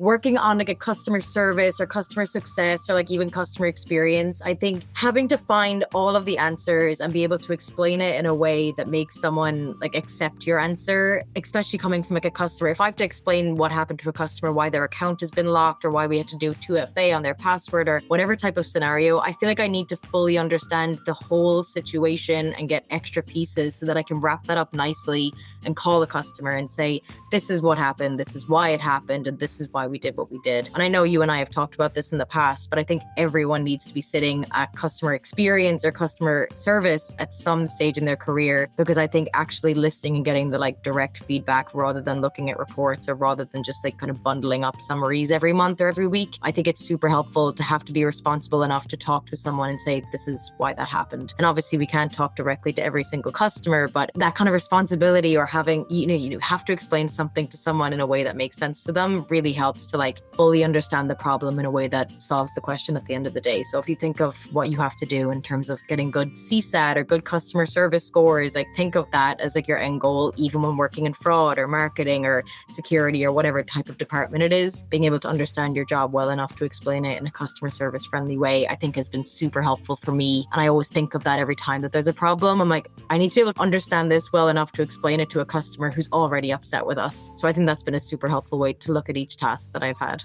working on like a customer service or customer success or like even customer experience, I think having to find all of the answers and be able to explain it in a way that makes someone like accept your answer, especially coming from like a customer. If I have to explain what happened to a customer, why their account has been locked or why we had to do 2FA on their password or whatever type of scenario, I feel like I need to fully understand the whole situation and get extra pieces so that I can wrap that up nicely and call the customer and say, this is what happened, this is why it happened, and this is why we did what we did. And I know you and I have talked about this in the past, but I think everyone needs to be sitting at customer experience or customer service at some stage in their career, because I think actually listening and getting the like direct feedback rather than looking at reports or rather than just like kind of bundling up summaries every month or every week, I think it's super helpful to have to be responsible enough to talk to someone and say, this is why that happened. And obviously we can't talk directly to every single customer, but that kind of responsibility or having, you have to explain something to someone in a way that makes sense to them really helps to like fully understand the problem in a way that solves the question at the end of the day. So if you think of what you have to do in terms of getting good CSAT or good customer service scores, like think of that as like your end goal, even when working in fraud or marketing or security or whatever type of department it is. Being able to understand your job well enough to explain it in a customer service friendly way, I think has been super helpful for me. And I always think of that every time that there's a problem. I'm like, I need to be able to understand this well enough to explain it to a customer who's already upset with us. So I think that's been a super helpful way to look at each task that I've had.